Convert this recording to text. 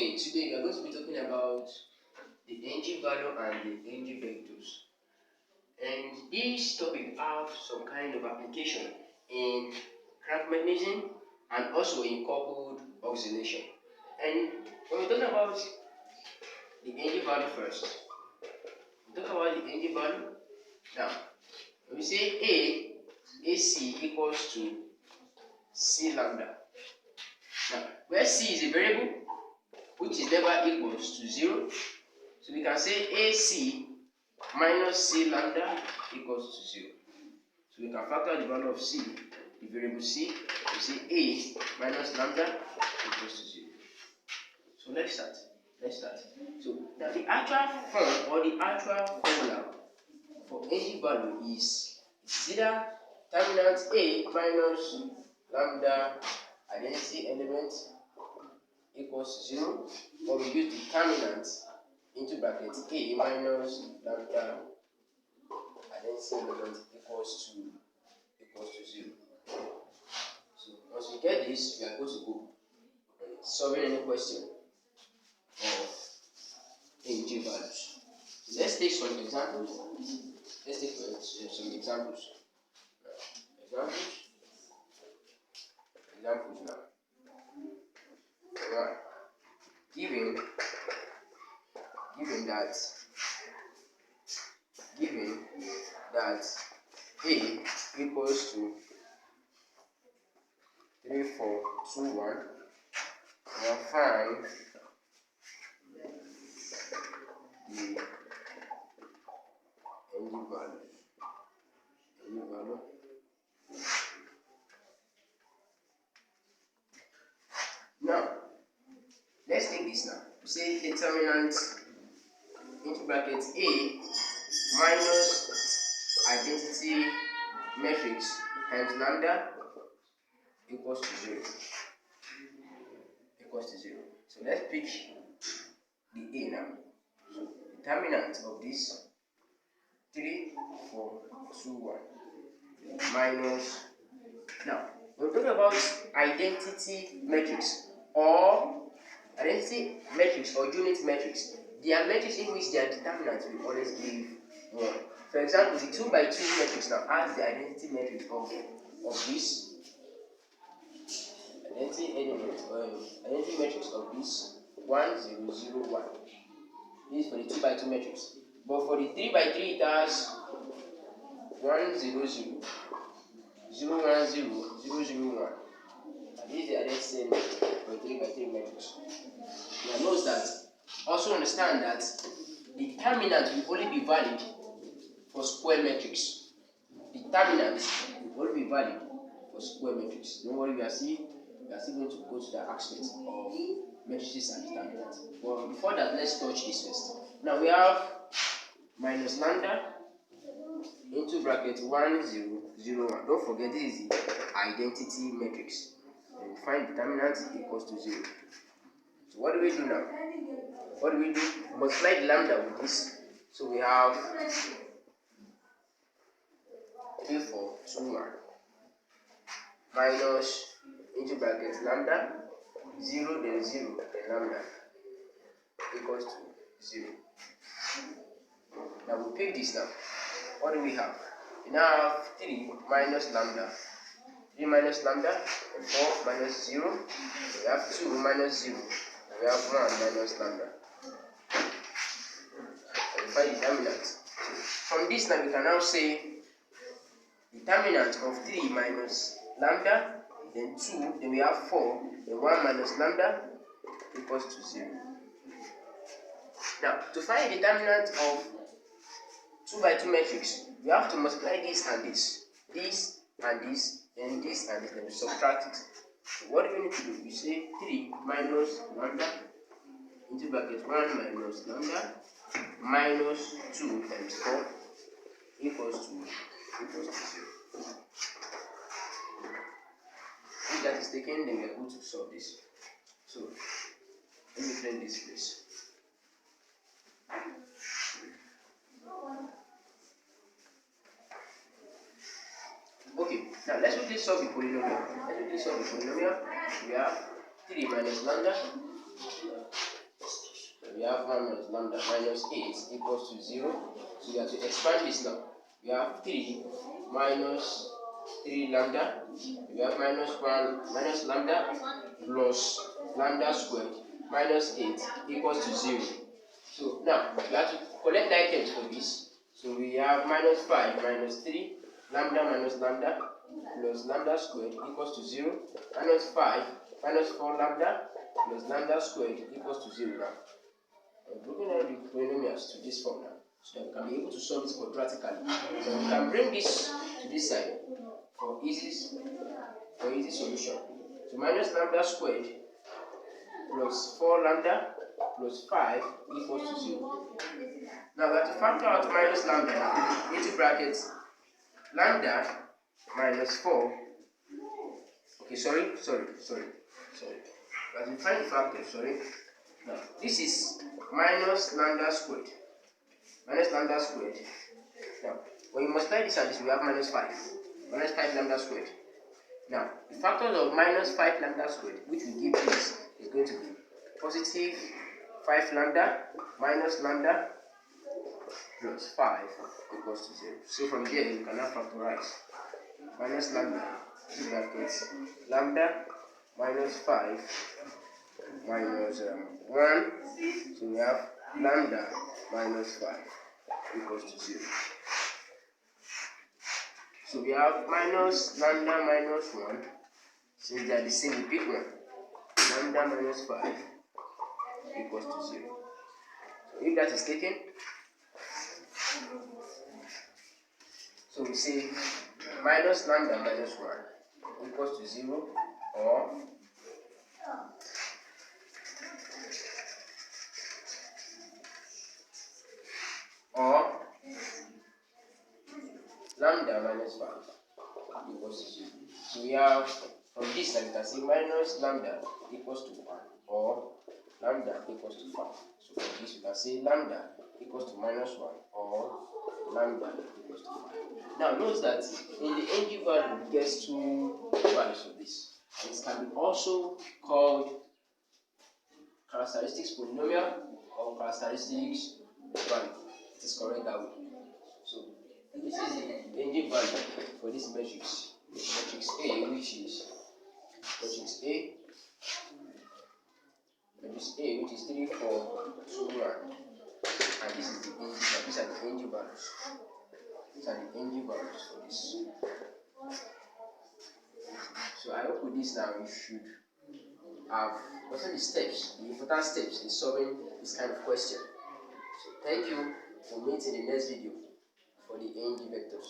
Okay, today we are going to be talking about the eigenvalue and the eigenvectors. And this topic have some kind of application in crank mechanism and also in coupled oscillation. And when we talk about the eigenvalue first, we talk about the eigenvalue. Now, when we say AC equals to C lambda. Now, where C is a variable which is never equals to 0, so we can say AC minus C lambda equals to 0. So we can factor the value of C, the variable C, we say A minus lambda equals to 0. So let's start. So now the actual form or the actual formula for eigenvalue is either determinant A minus lambda identity element equals to 0, or we use determinant into bracket A minus lambda identity element equals to 0. So once we get this, we are going to go solving any question of eigenvalues. So let's take some examples. Let's take some examples. Examples now. Right. Given that A equals to 3, 4, 2, 1, now find the eigenvalue. Now, let's take this now. We say determinant into bracket A minus identity matrix times lambda equals to 0. So let's pick the A now. So determinant of this 3, 4, 2, 1 minus. Now, we're talking about identity matrix or unit matrix. They are matrix in which their determinants will always give 1. For example, the 2 by 2 matrix now has the identity matrix of this identity matrix of this 1, 0, 0, 1. This is for the 2 by 2 matrix. But for the 3 by 3, it has 1, 0, 0, 0, 1, 0, 0, 0, 1. And this is the identity matrix for 3 by 3 matrix. Now note that, also understand that determinant will only be valid for square matrix. Determinant will only be valid for square matrix. Don't worry, we are still going to go to the aspect of matrices and determinants. But before that, let's touch this first. Now we have minus lambda into bracket 1, 0, 0, 1. Don't forget, this is the identity matrix. And find determinant equals to 0. So what do we do now? Multiply the lambda with this. So we have 3, 4, 2, 1 minus into bracket lambda 0, then 0, then lambda equals to 0. Now we pick this now. What do we have? We now have 3 minus lambda. 3 minus lambda, and 4 minus 0. We have 2 minus 0. We have 1 minus lambda. And we find determinant. So from this now we can now say determinant of 3 minus lambda, then 2, then we have 4, then 1 minus lambda equals to 0. Now, to find the determinant of 2 by 2 matrix, we have to multiply this and this, this and this, then this and this, then we subtract it. So what do we need to do? We say 3 minus lambda into bracket 1 minus lambda minus 2 times 4 equals to 0. If that is taken, then we are going to solve this. So let me clean this place. Okay, now let's quickly solve the polynomial. We have 3 minus lambda we have 1 minus lambda minus 8 equals to 0. So we have to expand this now. We have 3 minus 3 lambda. We have minus 1 minus lambda plus lambda squared minus 8 equals to 0. So now we have to collect the items for this. So we have minus 5 minus 3 lambda minus lambda plus lambda squared equals to 0. Minus 5 minus 4 lambda plus lambda squared equals to 0 now. We're broken down the polynomials to this form now, so that we can be able to solve this quadratically. So we can bring this to this side for easy solution. So minus lambda squared plus 4 lambda plus 5 equals to 0. Now we have to factor out minus lambda now. Into brackets lambda minus 4. Okay, sorry. We have to find the factor, sorry. Now this is minus lambda squared. Minus lambda squared. Now when you multiply this and this, we have minus 5. Minus 5 lambda squared. Now the factors of minus 5 lambda squared, which we give this, is going to be positive 5 lambda minus lambda plus 5 equals to 0. So from there you can now factorize minus lambda in brackets lambda minus 5 minus 1. So we have lambda minus 5 equals to 0. So we have minus lambda minus 1. Since they are the same, we pick 1. Lambda minus 5 equals to 0. So if that is taken, so we say minus lambda minus 1 equals to 0, or lambda minus 5 equals to 0. So we have from this side, we can say minus lambda equals to 1, or lambda equals to 5. So from this, we can say lambda equals to minus 1, or lambda equals to 5. Now note that in the ng value, we get 2 values of this. It can be also called characteristics polynomial or characteristics value. It is correct that way. So this is the ng value for this matrix. Matrix A, which is matrix A, which is 3, 4, 2, 1. And this is the ng. These are the ng values. These are the ng values for this. So I hope with this now you should have gotten the steps, the important steps in solving this kind of question. So thank you. We'll meet in the next video for the ng vectors.